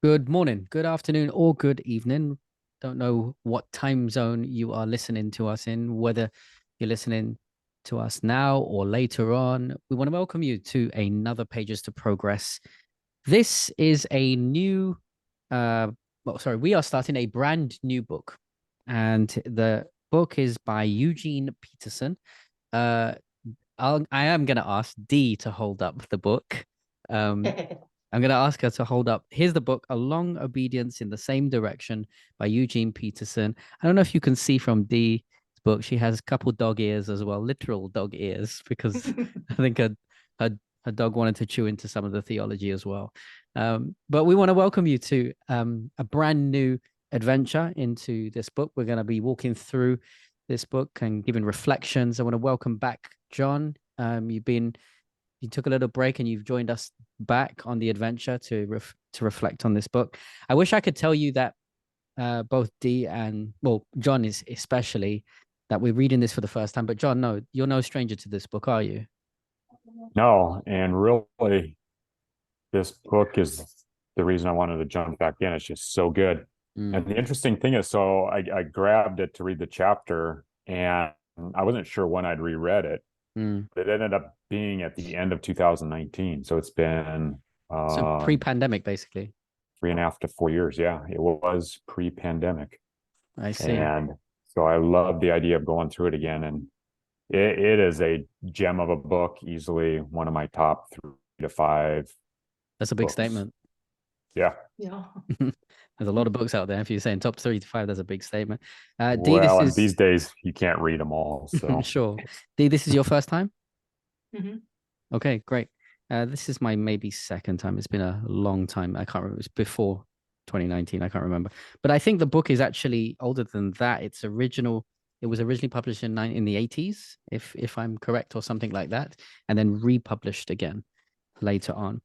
Good morning, good afternoon, or good evening. Don't know what time zone you are listening to us in, whether you're listening to us now or later on. We want to welcome you to another Pages to Progress. This is a new, we are starting a brand new book, and the book is by Eugene Peterson. Uh, I am going to ask Dee to hold up the book. Um, I'm going to ask her to hold up. Here's the book, A Long Obedience in the Same Direction by Eugene Peterson. I don't know if you can see from Dee's book, she has a couple dog ears as well, literal dog ears, because I think her, her dog wanted to chew into some of the theology as well. But we want to welcome you to a brand new adventure into this book. We're going to be walking through this book and giving reflections. I want to welcome back John. You took a little break and you've joined us back on the adventure to reflect on this book. I wish I could tell you that both Dee and John is especially that we're reading this for the first time. But John, no, you're no stranger to this book, are you? No, and really, this book is the reason I wanted to jump back in. It's just so good. And Mm, the interesting thing is, so I grabbed it to read the chapter, and I wasn't sure when I'd reread it. mm. It ended up being at the end of 2019. So it's been So pre-pandemic, basically. 3.5 to 4 years. Yeah, it was pre-pandemic. I see. And so I love the idea of going through it again. And it is a gem of a book, easily one of my top 3 to 5 That's a big books. statement. Yeah. Yeah. There's a lot of books out there. If you're saying top 3 to 5, that's a big statement. Dee, this Well, and is these days you can't read them all. So sure. Dee, this is your first time? hmm Okay, great. This is my maybe second time. It's been a long time. I can't remember. It's before 2019. I can't remember. But I think the book is actually older than that. It was originally published in the 80s, if I'm correct, or something like that, and then republished again later on.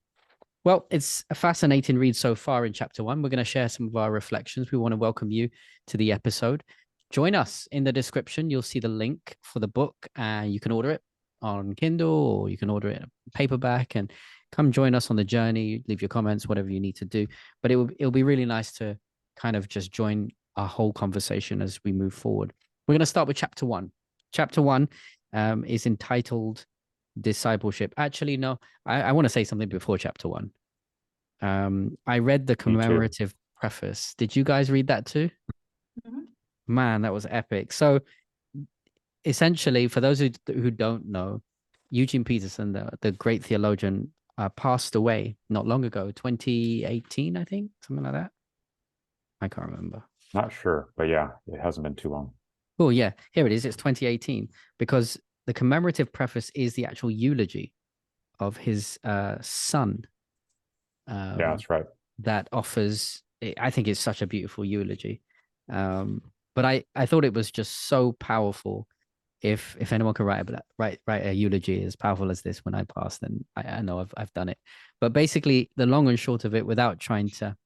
Well, it's a fascinating read so far in chapter one. We're going to share some of our reflections. We want to welcome you to the episode. Join us in the description. You'll see the link for the book, and you can order it on Kindle or you can order it paperback and come join us on the journey. Leave your comments, whatever you need to do. But it'll be really nice to kind of just join our whole conversation as we move forward. We're going to start with chapter one. Chapter one is entitled Discipleship. Actually, no, I want to say something before chapter one. I read the me too. commemorative preface. Did you guys read that too? hmm Man, that was epic. So essentially, for those who don't know, Eugene Peterson, the great theologian, passed away not long ago, 2018, I think, something like that. I can't remember. Not sure, but yeah, it hasn't been too long. Oh, yeah, here it is. It's 2018 because the commemorative preface is the actual eulogy of his son. Yeah, Um, that's right. that offers I think it's such a beautiful eulogy. But I thought it was just so powerful. If anyone could write a eulogy as powerful as this when I pass, then I know I've done it. But basically, the long and short of it, without trying to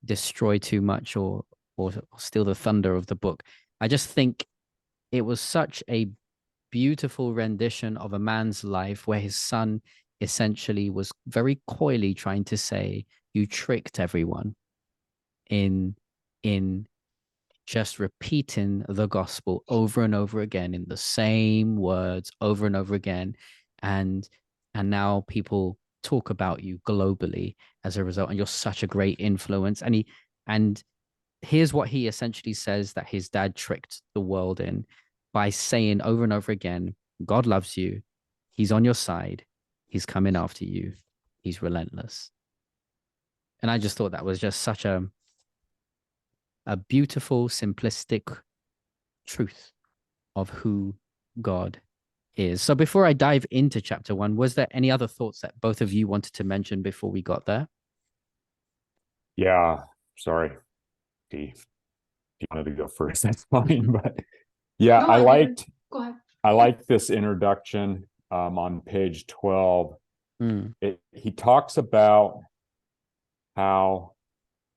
destroy too much or steal the thunder of the book, I just think it was such a beautiful rendition of a man's life where his son essentially was very coyly trying to say, "You tricked everyone in in just repeating the gospel over and over again in the same words over and over again, and now people talk about you globally as a result, and you're such a great influence." And here's what he essentially says that his dad tricked the world in by saying over and over again, God loves you, he's on your side, he's coming after you, he's relentless. And I just thought that was just such a beautiful, simplistic truth of who God is. So before I dive into chapter one, was there any other thoughts that both of you wanted to mention before we got there? Yeah, sorry, D. If you wanted to go first, that's fine. But yeah, No, I didn't. Go ahead. I liked this introduction on page 12. Mm, He talks about how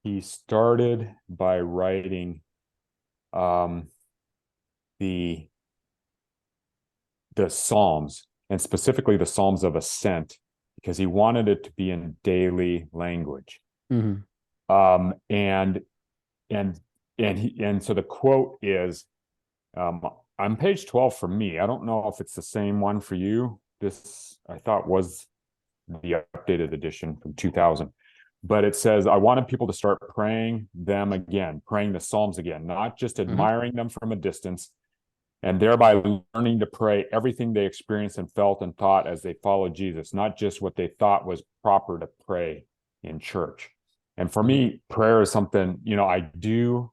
he started by writing um, the Psalms, and specifically the Psalms of Ascent, because he wanted it to be in daily language. mm, And and so the quote is on page 12 for me. I don't know if it's the same one for you. This I thought was the updated edition from 2000. But it says, I wanted people to start praying them again, praying the Psalms again, not just admiring them from a distance, and thereby learning to pray everything they experienced and felt and thought as they followed Jesus, not just what they thought was proper to pray in church. And for me, prayer is something, I do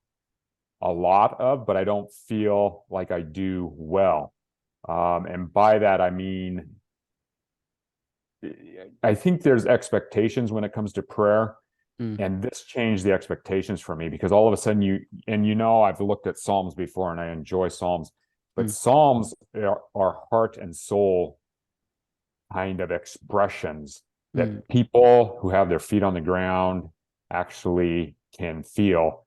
a lot of, but I don't feel like I do well. And by that, I mean, I think there's expectations when it comes to prayer. And this changed the expectations for me, because all of a sudden I've looked at Psalms before and I enjoy Psalms, but Psalms are heart and soul kind of expressions that people who have their feet on the ground actually can feel.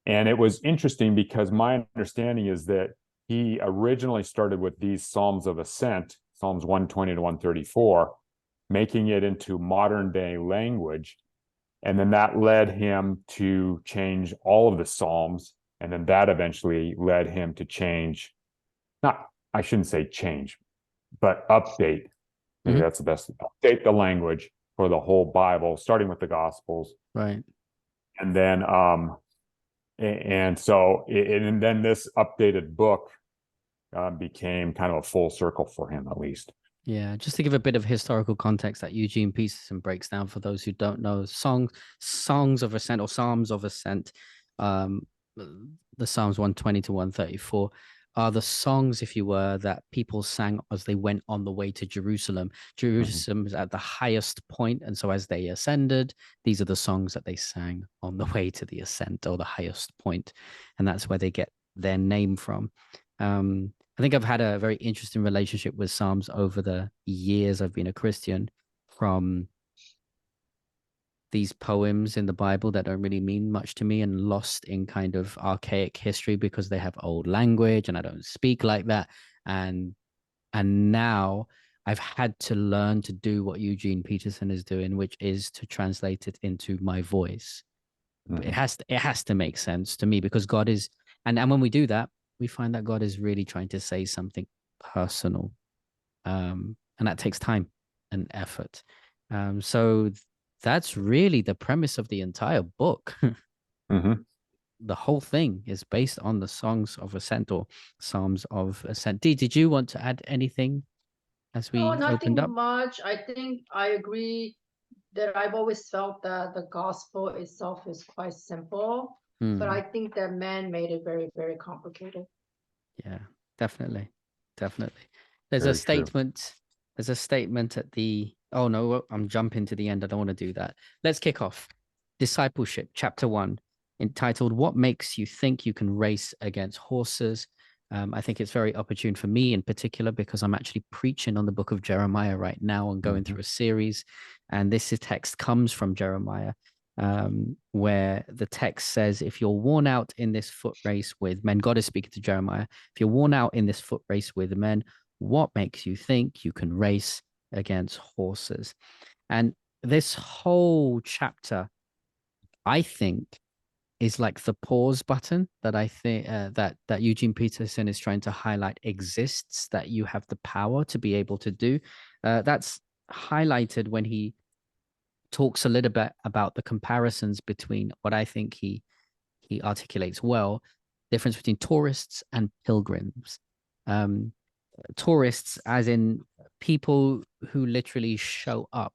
And it was interesting because my understanding is that he originally started with these Psalms of Ascent, Psalms 120 to 134, making it into modern day language. And then that led him to change all of the Psalms. And then that eventually led him to change, I shouldn't say change, but update. Maybe that's the best. Update the language for the whole Bible, starting with the Gospels. Right. And then, and then this updated book became kind of a full circle for him, at least. Yeah, just to give a bit of historical context that Eugene Peterson breaks down for those who don't know, songs of ascent or psalms of ascent, the Psalms 120 to 134 are the songs, if you were, that people sang as they went on the way to Jerusalem. Jerusalem is at the highest point, and so as they ascended, these are the songs that they sang on the way to the ascent or the highest point, and that's where they get their name from. I think I've had a very interesting relationship with Psalms over the years I've been a Christian, from these poems in the Bible that don't really mean much to me and lost in kind of archaic history because they have old language and I don't speak like that. And now I've had to learn to do what Eugene Peterson is doing, which is to translate it into my voice. It has to make sense to me, because God is, and when we do that, we find that God is really trying to say something personal. And that takes time and effort. So that's really the premise of the entire book. The whole thing is based on the songs of ascent or Psalms of Ascent. Did you want to add anything as we No, nothing opened up? much. I think I agree that I've always felt that the gospel itself is quite simple, but I think that man made it very, very complicated. Yeah, definitely. Definitely. There's Very a true. statement. There's a statement at the, oh no, I'm jumping to the end. I don't want to do that. Let's kick off. Discipleship, chapter 1, entitled What Makes You Think You Can Race Against Horses? I think it's very opportune for me in particular because I'm actually preaching on the book of Jeremiah right now and going through a series. And this text comes from Jeremiah, where the text says, if you're worn out in this foot race with men, God is speaking to Jeremiah, if you're worn out in this foot race with men, what makes you think you can race against horses? And this whole chapter, I think, is like the pause button that I think that Eugene Peterson is trying to highlight exists, that you have the power to be able to do. That's highlighted when he talks a little bit about the comparisons between what I think he articulates well, difference between tourists and pilgrims. Tourists, as in people who literally show up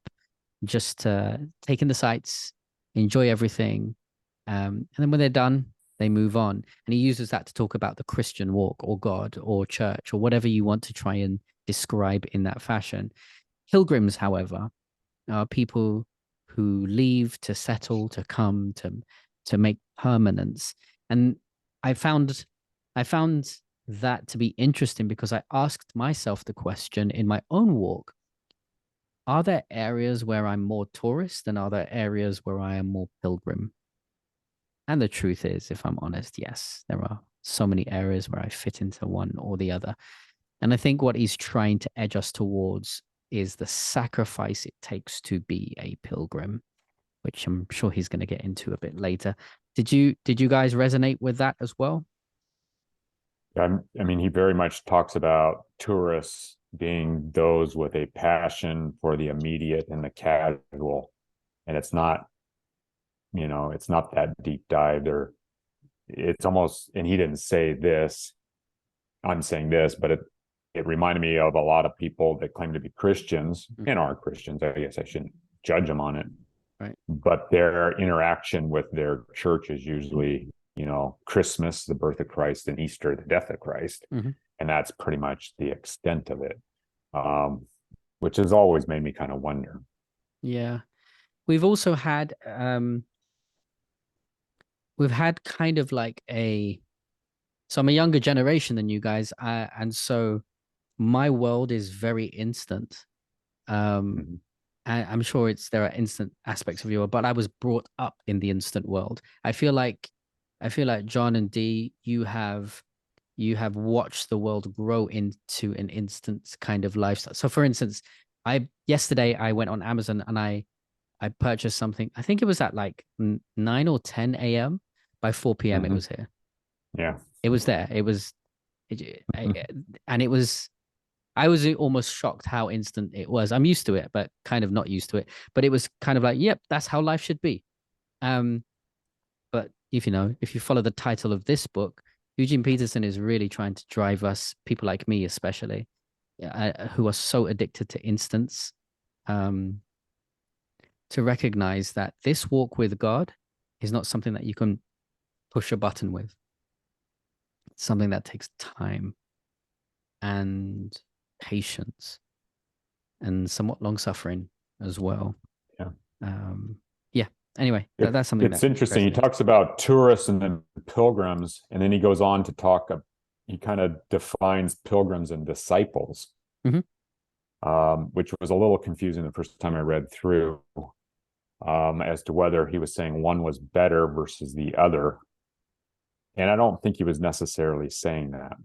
just to take in the sights, enjoy everything, and then when they're done, they move on. And he uses that to talk about the Christian walk or God or church or whatever you want to try and describe in that fashion. Pilgrims, however, are people who leave to settle, to come, to make permanence. And I found that to be interesting because I asked myself the question in my own walk: are there areas where I'm more tourist and are there areas where I am more pilgrim? And the truth is, if I'm honest, yes, there are so many areas where I fit into one or the other. And I think what he's trying to edge us towards is the sacrifice it takes to be a pilgrim. which I'm sure he's going to get into a bit later. Did you guys resonate with that as well? I mean, he very much talks about tourists being those with a passion for the immediate and the casual. And it's not, it's not that deep dive there. It's almost, and he didn't say this, I'm saying this, but it reminded me of a lot of people that claim to be Christians and are Christians. I guess I shouldn't judge them on it. Right. But their interaction with their church is usually, Christmas, the birth of Christ, and Easter, the death of Christ. Mm-hmm. And that's pretty much the extent of it, which has always made me kind of wonder. Yeah. We've also had, we've had kind of like so I'm a younger generation than you guys. And so my world is very instant. And I'm sure there are instant aspects of your, but I was brought up in the instant world. I feel like John and Dee, you have watched the world grow into an instant kind of lifestyle. So for instance, yesterday I went on Amazon and I purchased something. I think it was at like 9 or 10 a.m. By 4 p.m. It was here. Yeah. It was there. And it was, I was almost shocked how instant it was. I'm used to it, but kind of not used to it. But it was kind of like, yep, that's how life should be. But if you follow the title of this book, Eugene Peterson is really trying to drive us, people like me especially, who are so addicted to instants, to recognize that this walk with God is not something that you can push a button with. It's something that takes time and patience and somewhat long suffering as well. Yeah. Yeah. Anyway, that's something it's interesting. He talks about tourists and then pilgrims, and then he goes on to talk. He kind of defines pilgrims and disciples, which was a little confusing the first time I read through, as to whether he was saying one was better versus the other. And I don't think he was necessarily saying that.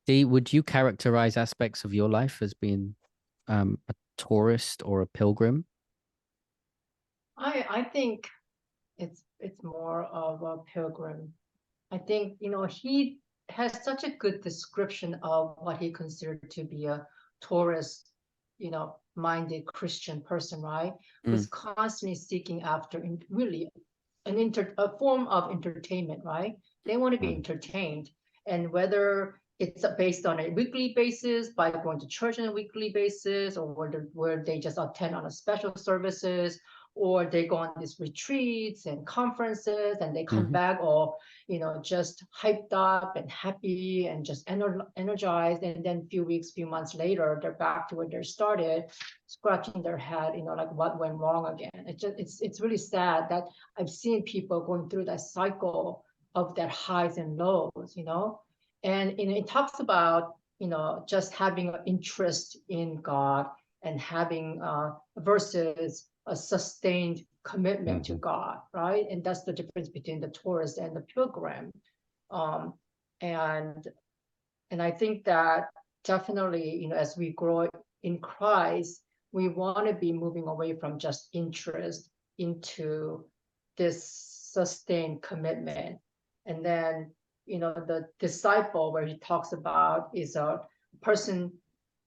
Dee, would you characterize aspects of your life as being a tourist or a pilgrim? I think it's more of a pilgrim. I think, he has such a good description of what he considered to be a tourist, minded Christian person, right? Who's constantly seeking after really a form of entertainment, right? They want to be entertained. And whether it's based on a weekly basis by going to church on a weekly basis, or where they just attend on a special services, or they go on these retreats and conferences and they come back all, just hyped up and happy and just energized. And then few months later, they're back to where they started, scratching their head, like what went wrong again. It's really sad that I've seen people going through that cycle of their highs and lows, and it talks about, just having an interest in God and having versus a sustained commitment to God, right? And that's the difference between the tourist and the pilgrim. And I think that definitely, as we grow in Christ, we want to be moving away from just interest into this sustained commitment. And then, the disciple, where he talks about, is a person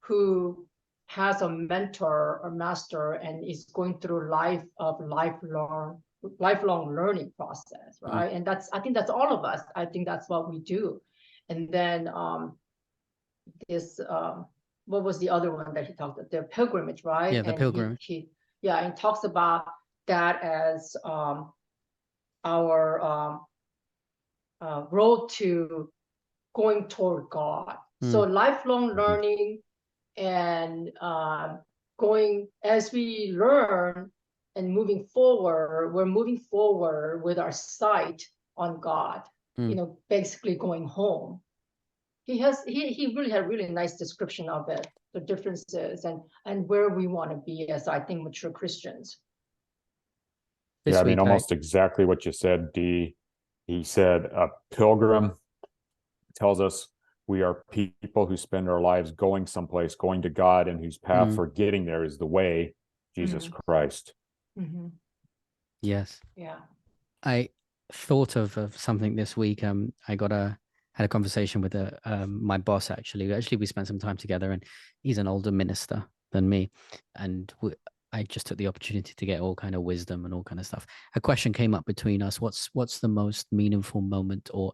who has a mentor or master and is going through lifelong learning process, right? And I think that's all of us. I think that's what we do. And then what was the other one that he talked about? The pilgrimage, right? Yeah, the pilgrimage. He talks about that as our road to going toward God. So lifelong learning and going as we learn and moving forward, we're moving forward with our sight on God, basically going home. He really had a really nice description of it, the differences and where we want to be as, I think, mature Christians. Yeah, I mean, almost exactly what you said, Dee. He said a pilgrim tells us we are people who spend our lives going someplace, going to God, and whose path for getting there is the way, Jesus Christ. Mm-hmm. Yes. Yeah. I thought of something this week. I had a conversation with my boss actually. Actually, we spent some time together, and he's an older minister than me, and I just took the opportunity to get all kind of wisdom and all kind of stuff. A question came up between us: what's the most meaningful moment, or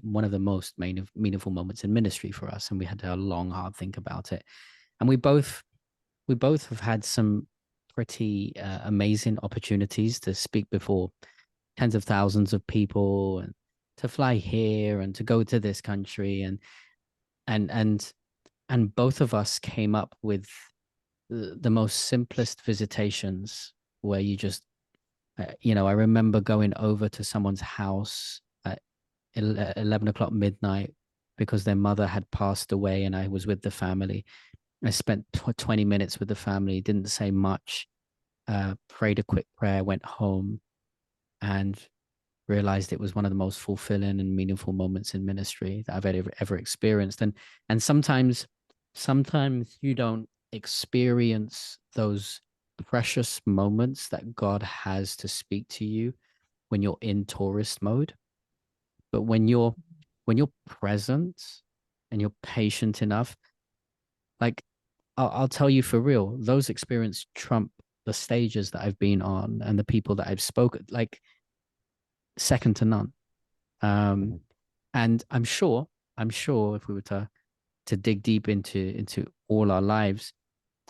one of the most meaningful moments in ministry for us? And we had a long, hard think about it, and we both have had some pretty amazing opportunities to speak before tens of thousands of people, and to fly here and to go to this country, and and and both of us came up with the most simplest visitations, where you just I remember going over to someone's house at 11 o'clock midnight because their mother had passed away, and I was with the family. I spent 20 minutes with the family, didn't say much, prayed a quick prayer, went home, and realized it was one of the most fulfilling and meaningful moments in ministry that I've ever experienced. And sometimes you don't experience those precious moments that God has to speak to you when you're in tourist mode. But when you're present and you're patient enough, like I'll tell you for real, those experiences trump the stages that I've been on and the people that I've spoken, like second to none. Mm-hmm. And I'm sure if we were to dig deep into all our lives,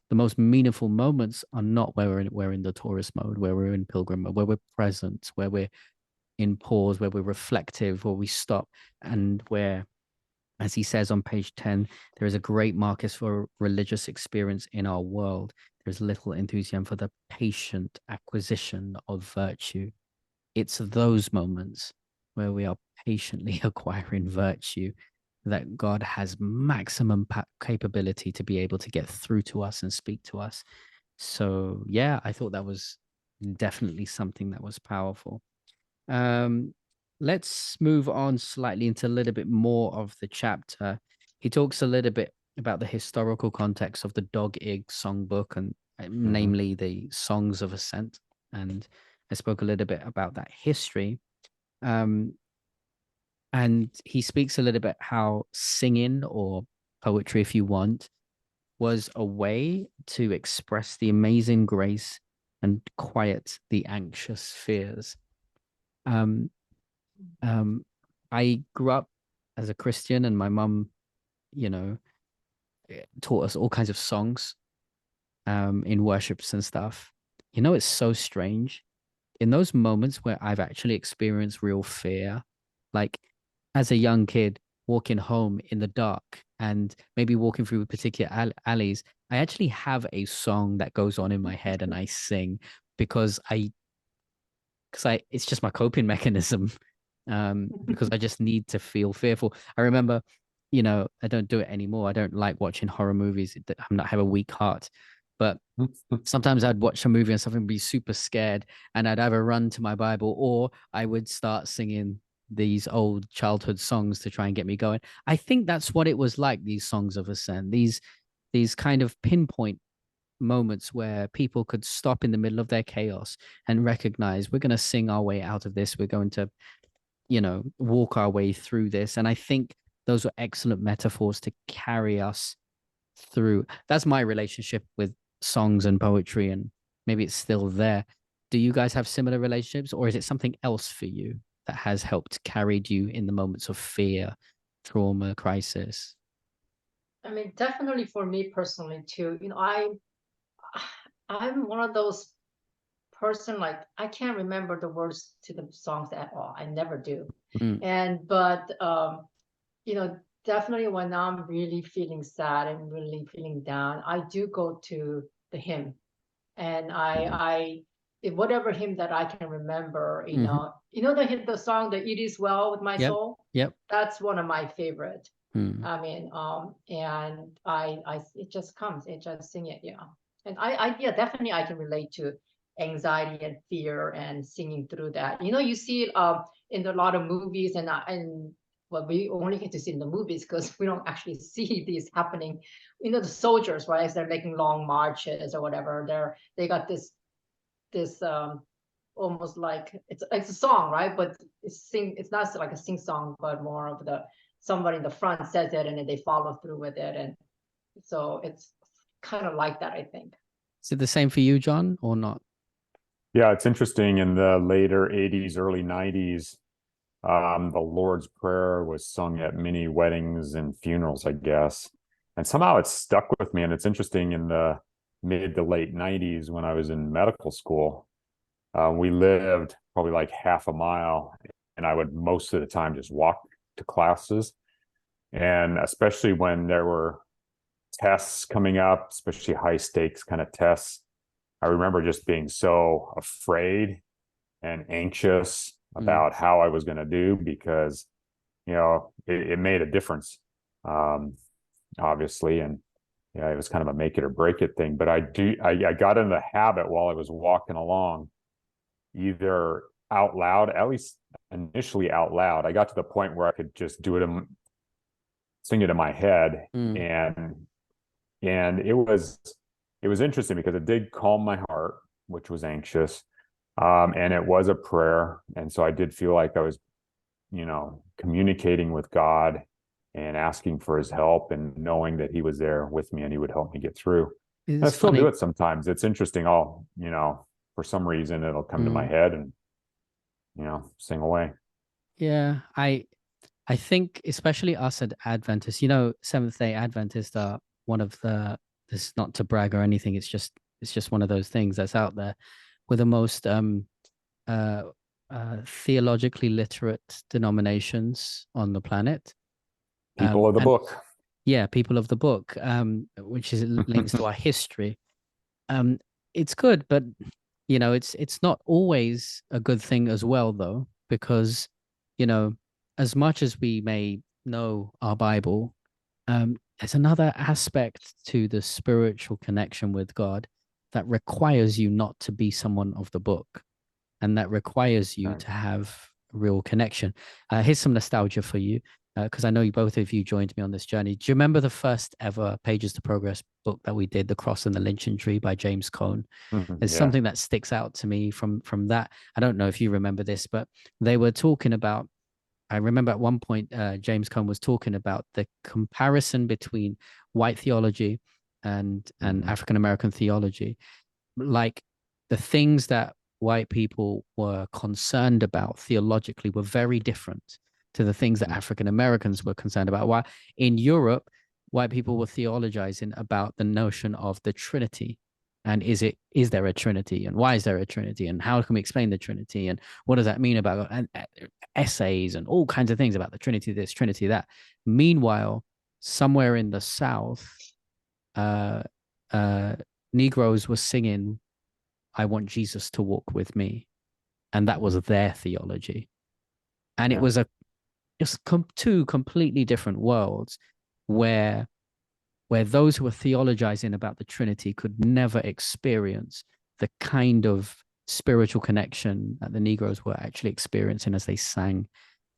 the most meaningful moments are not where we're in the tourist mode, where we're in pilgrim mode, where we're present, where we're in pause, where we're reflective, where we stop, and where, as he says on page 10, there is a great market for religious experience in our world. There's little enthusiasm for the patient acquisition of virtue. It's those moments where we are patiently acquiring virtue that God has maximum capability to be able to get through to us and speak to us. So, yeah, I thought that was definitely something that was powerful. Um, let's move on slightly into a little bit more of the chapter. He talks a little bit about the historical context of the Dog Ig songbook, and Mm-hmm. namely the Songs of Ascent. And I spoke a little bit about that history. Um, and he speaks a little bit how singing, or poetry if you want, was a way to express the amazing grace and quiet the anxious fears. Um, um, I grew up as a Christian, and my mum, you know, taught us all kinds of songs in worships and stuff. It's so strange in those moments where I've actually experienced real fear, like as a young kid walking home in the dark and maybe walking through particular alleys, I actually have a song that goes on in my head and I sing because it's just my coping mechanism. Because I just need to feel fearful. I remember, I don't do it anymore. I don't like watching horror movies. I have a weak heart, but sometimes I'd watch a movie and something, be super scared, and I'd either run to my Bible or I would start singing these old childhood songs to try and get me going. I think that's what it was like, these songs of ascent, these kind of pinpoint moments where people could stop in the middle of their chaos and recognize we're going to sing our way out of this. We're going to, walk our way through this. And I think those are excellent metaphors to carry us through. That's my relationship with songs and poetry, and maybe it's still there. Do you guys have similar relationships, or is it something else for you that has helped carried you in the moments of fear, trauma, crisis? I mean, definitely for me personally too. I'm one of those person, like I can't remember the words to the songs at all. I never do. Mm, But definitely when I'm really feeling sad and really feeling down, I do go to the hymn, and whatever hymn that I can remember, mm-hmm. the song, the "It Is Well with My Yep. Soul." Yep. That's one of my favorite. Mm, I mean, and it just comes, it just sing it, yeah. And yeah, definitely I can relate to anxiety and fear and singing through that. You see it in a lot of movies, and well, we only get to see in the movies because we don't actually see these happening. The soldiers, right, as they're making long marches or whatever, they got this this almost like it's a song, right? But it's not like a sing song, but more of the somebody in the front says it and then they follow through with it, and so it's kind of like that, I think. Is it the same for you, John, or not? Yeah, it's interesting. In the later 80s, early 90s, the Lord's Prayer was sung at many weddings and funerals, I guess. And somehow it stuck with me. And it's interesting, in the mid to late 90s, when I was in medical school, we lived probably like half a mile, and I would most of the time just walk to classes. And especially when there were tests coming up, especially high stakes kind of tests, I remember just being so afraid and anxious about how I was going to do, because, it made a difference, obviously. And yeah, it was kind of a make it or break it thing. But I got in the habit while I was walking along, either out loud, at least initially out loud. I got to the point where I could just do it, sing it in my head. And it was interesting because it did calm my heart, which was anxious. And it was a prayer. And so I did feel like I was, communicating with God and asking for his help, and knowing that he was there with me and he would help me get through. I still do it sometimes. It's interesting. For some reason it'll come to my head and, sing away. Yeah. I think especially us at Adventists, Seventh-day Adventists are one of this is not to brag or anything. It's just one of those things that's out there. We're the most theologically literate denominations on the planet. People of the book. Yeah, people of the book, which links to our history. It's good, but it's not always a good thing as well, though, because as much as we may know our Bible, there's another aspect to the spiritual connection with God that requires you not to be someone of the book, and that requires you to have a real connection. Here's some nostalgia for you, because I know both of you joined me on this journey. Do you remember the first ever Pages to Progress book that we did, The Cross and the Lynching Tree by James Cone? There's something that sticks out to me from that. I don't know if you remember this, but they were talking about, I remember at one point, James Cone was talking about the comparison between white theology and African-American theology. Like, the things that white people were concerned about theologically were very different to the things that African-Americans were concerned about. While in Europe, white people were theologizing about the notion of the Trinity. And is there a Trinity, and why is there a Trinity, and how can we explain the Trinity, and what does that mean about essays and all kinds of things about the Trinity, this, Trinity, that. Meanwhile, somewhere in the South, Negroes were singing, "I want Jesus to walk with me," and that was their theology. And it was two completely different worlds where those who were theologizing about the Trinity could never experience the kind of spiritual connection that the Negroes were actually experiencing as they sang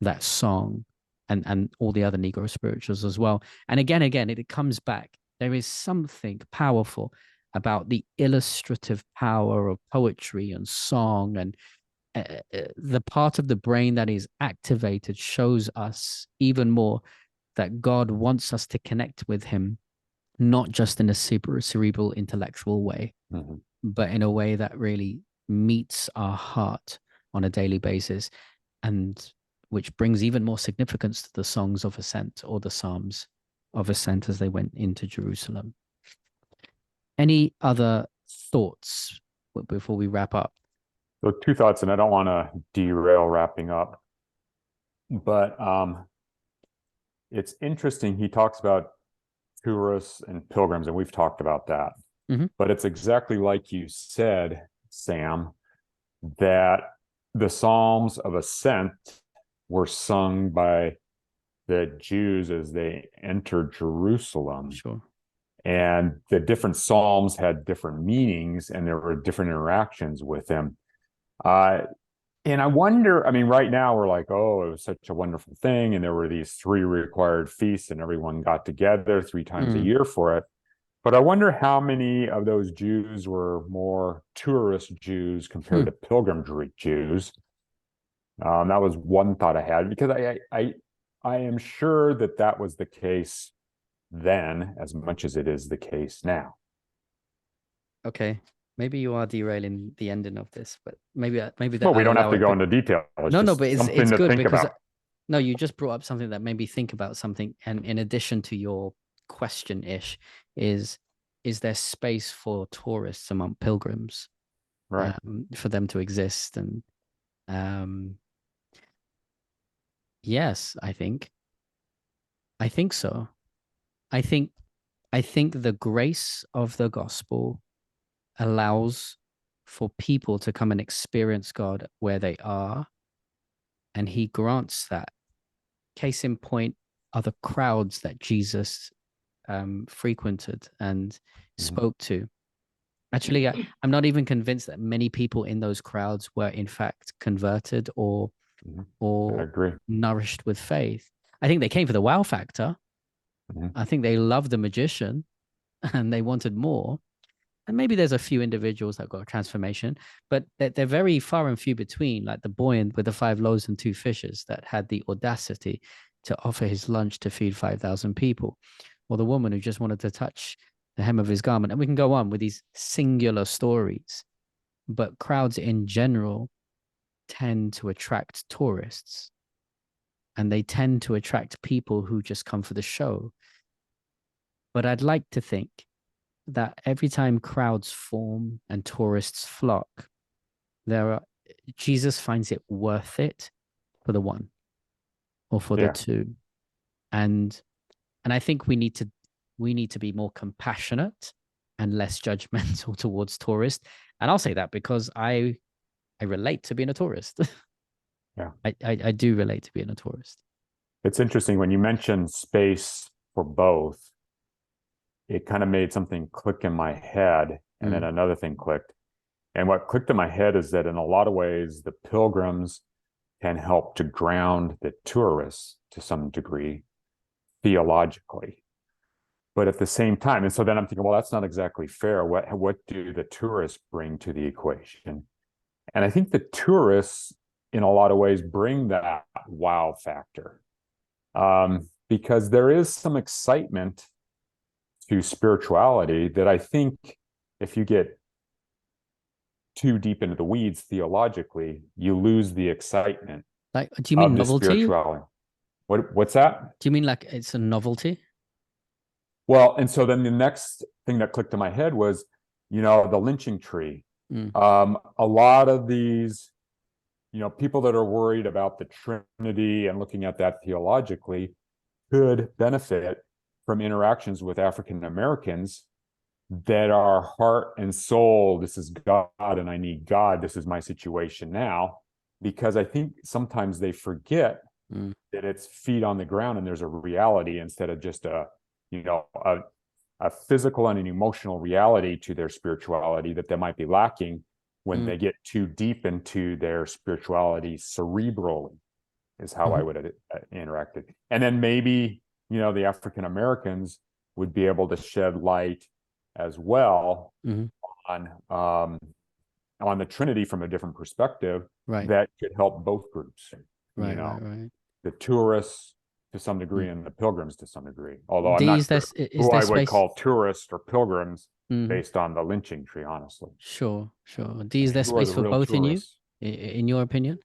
that song, and all the other Negro spirituals as well. And again, it comes back. There is something powerful about the illustrative power of poetry and song, and the part of the brain that is activated shows us even more that God wants us to connect with him, not just in a cerebral intellectual way, but in a way that really meets our heart on a daily basis, and which brings even more significance to the songs of ascent, or the Psalms of ascent, as they went into Jerusalem. Any other thoughts before we wrap up? So two thoughts, and I don't want to derail wrapping up, but it's interesting. He talks about tourists and pilgrims, and we've talked about that. But it's exactly like you said, Sam, that the Psalms of Ascent were sung by the Jews as they entered Jerusalem. Sure. And the different Psalms had different meanings, and there were different interactions with them. And I wonder, right now we're like, oh, it was such a wonderful thing. And there were these 3 required feasts, and everyone got together 3 times a year for it. But I wonder how many of those Jews were more tourist Jews compared to pilgrim Jews. That was one thought I had, because I am sure that that was the case then as much as it is the case now. Okay, maybe you are derailing the ending of this, but maybe that Well, we I'll don't have allow to it. go into detail. It's No, just but something it's to good think because about. no, you just brought up something that made me think about something, and in addition to your question-ish, is there space for tourists among pilgrims, Right. for them to exist? And yes, I think so. I think the grace of the gospel allows for people to come and experience God where they are, and he grants that. Case in point are the crowds that Jesus frequented and spoke to. Actually, I'm not even convinced that many people in those crowds were in fact converted or I agree. nourished with faith. I think they came for the wow factor. I think they loved the magician and they wanted more. And maybe there's a few individuals that got a transformation, but they're very far and few between, like the boy with the 5 loaves and 2 fishes that had the audacity to offer his lunch to feed 5,000 people, or the woman who just wanted to touch the hem of his garment. And we can go on with these singular stories, but crowds in general tend to attract tourists, and they tend to attract people who just come for the show. But I'd like to think that every time crowds form and tourists flock, Jesus finds it worth it for the one or for the two. And I think we need to be more compassionate and less judgmental towards tourists. And I'll say that because I relate to being a tourist. Yeah. I do relate to being a tourist. It's interesting when you mentioned space for both, it kind of made something click in my head, and then another thing clicked. And what clicked in my head is that in a lot of ways, the pilgrims can help to ground the tourists to some degree theologically. But at the same time, and so then I'm thinking, well, that's not exactly fair. What do the tourists bring to the equation? And I think the tourists, in a lot of ways, bring that wow factor, because there is some excitement to spirituality that I think if you get too deep into the weeds theologically, you lose the excitement. Like, do you mean novelty? Spirituality. What's that? Do you mean like it's a novelty? Well, and so then the next thing that clicked in my head was, the lynching tree. A lot of these, people that are worried about the Trinity and looking at that theologically could benefit from interactions with African Americans that are heart and soul. This is God and I need God. This is my situation now. Because I think sometimes they forget that it's feet on the ground and there's a reality instead of just a physical and an emotional reality to their spirituality that they might be lacking when they get too deep into their spirituality cerebrally, is how I would interact it. And then maybe, the African Americans would be able to shed light as well on the Trinity from a different perspective that could help both groups. Right. The tourists to some degree and the pilgrims to some degree. Although I'm D, not is sure there, who I would space? call tourists or pilgrims based on the lynching tree, honestly. Sure. D, is there Who are space the for real both tourists? in your opinion?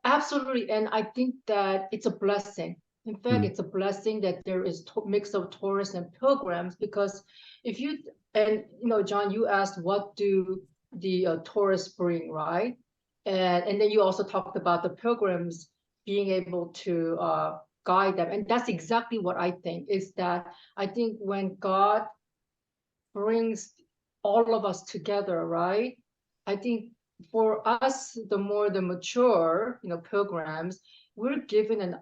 Absolutely. And I think that it's a blessing. In fact, it's a blessing that there is mix of tourists and pilgrims, because if you, and John, you asked what do the tourists bring, right? And then you also talked about the pilgrims being able to guide them. And that's exactly what I think, is that I think when God brings all of us together, right? I think for us, the mature, pilgrims, we're given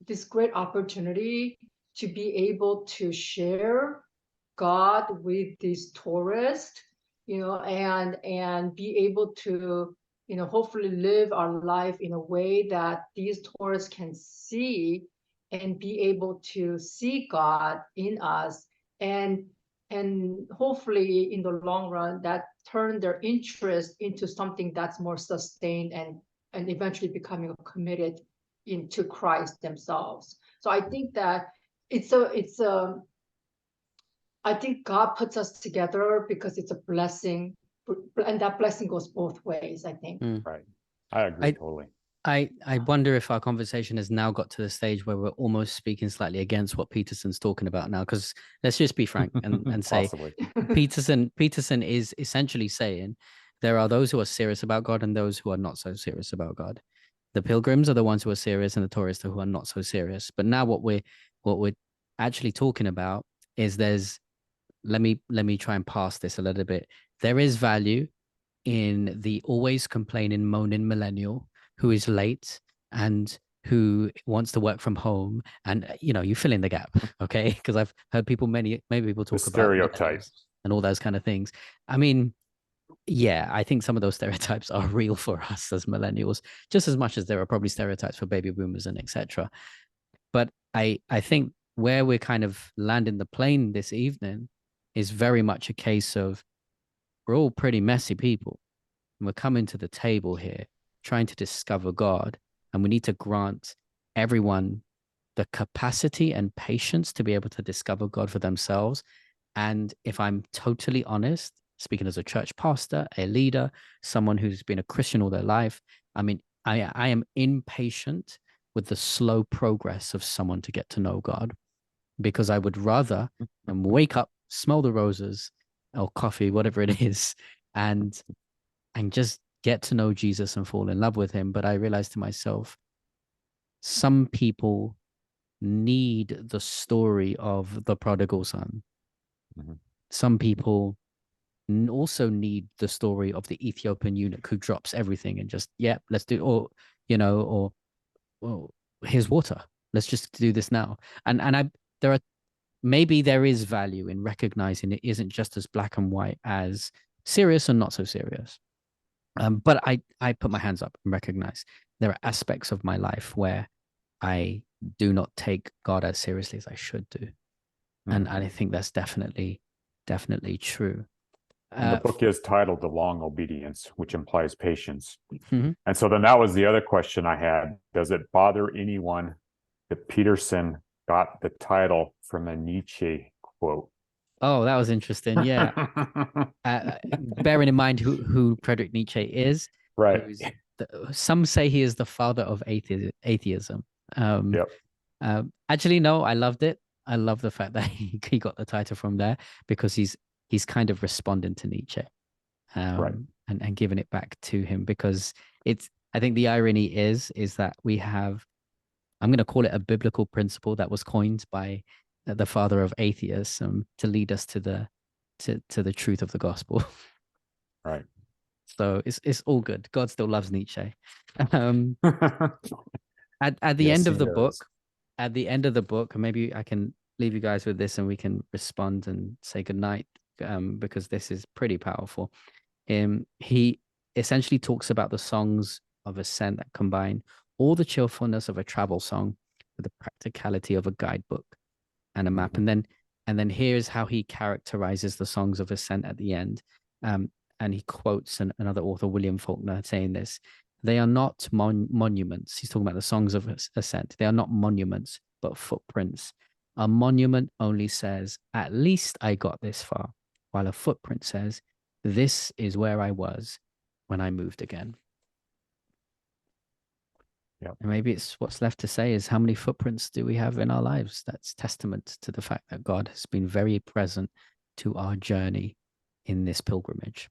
this great opportunity to be able to share God with these tourists, and be able to, hopefully live our life in a way that these tourists can see and be able to see God in us and hopefully in the long run that turn their interest into something that's more sustained and eventually becoming committed into Christ themselves. So I think that I think God puts us together because it's a blessing, and that blessing goes both ways, I think. Right. I agree totally. I wonder if our conversation has now got to the stage where we're almost speaking slightly against what Peterson's talking about now. Because let's just be frank and say Peterson is essentially saying there are those who are serious about God and those who are not so serious about God. The pilgrims are the ones who are serious and the tourists are who are not so serious. But now what we're actually talking about is let me try and pass this a little bit. There is value in the always complaining, moaning millennial who is late and who wants to work from home, and you fill in the gap, okay? Because I've heard many people talk about stereotypes and all those kind of things. I mean, yeah, I think some of those stereotypes are real for us as millennials, just as much as there are probably stereotypes for baby boomers and etc. But I think where we're kind of landing the plane this evening is very much a case of we're all pretty messy people. And we're coming to the table here trying to discover God. And we need to grant everyone the capacity and patience to be able to discover God for themselves. And if I'm totally honest, speaking as a church pastor, a leader, someone who's been a Christian all their life, I mean, I am impatient with the slow progress of someone to get to know God, because I would rather wake up, smell the roses or coffee, whatever it is, and just get to know Jesus and fall in love with him. But I realized to myself, some people need the story of the prodigal son. Mm-hmm. Some people also need the story of the Ethiopian eunuch who drops everything and just, yeah, let's do, or, well, here's water. Let's just do this now. And maybe there is value in recognizing it isn't just as black and white as serious and not so serious. But I put my hands up and recognize there are aspects of my life where I do not take God as seriously as I should do. And I think that's definitely true. And the book is titled The Long Obedience, which implies patience. Mm-hmm. And so then that was the other question I had. Does it bother anyone that Peterson got the title from a Nietzsche quote? Oh, that was interesting. Yeah. Bearing in mind who Friedrich Nietzsche is, right? Some say he is the father of atheism. Yep. Actually, no, I loved it. I love the fact that he got the title from there, because he's kind of responding to Nietzsche, right, and giving it back to him, because I think the irony is that we have, I'm going to call it a biblical principle that was coined by the father of atheism to lead us to the truth of the gospel. Right. So it's all good. God still loves Nietzsche. At the end of the book, and maybe I can leave you guys with this and we can respond and say goodnight, because this is pretty powerful. He essentially talks about the songs of ascent that combine all the cheerfulness of a travel song with the practicality of a guidebook and a map. Mm-hmm. And then here's how he characterizes the songs of ascent at the end. And he quotes another author, William Faulkner, saying this: they are not monuments. He's talking about the songs of ascent. They are not monuments, but footprints. A monument only says, at least I got this far, while a footprint says, this is where I was when I moved again. Yep. And maybe it's what's left to say is, how many footprints do we have in our lives? That's testament to the fact that God has been very present to our journey in this pilgrimage.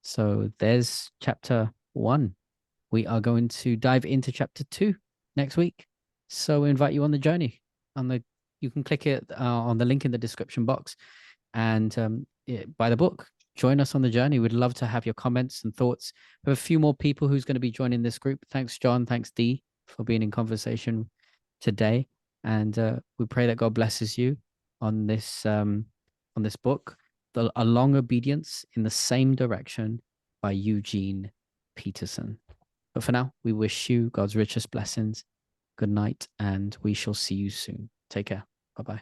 So there's chapter 1. We are going to dive into chapter 2 next week. So we invite you on the journey. You can click it on the link in the description box and buy the book. Join us on the journey. We'd love to have your comments and thoughts. We have a few more people who's going to be joining this group. Thanks, John. Thanks, Dee, for being in conversation today. And we pray that God blesses you on this book, A Long Obedience in the Same Direction by Eugene Peterson. But for now, we wish you God's richest blessings. Good night, and we shall see you soon. Take care. Bye-bye.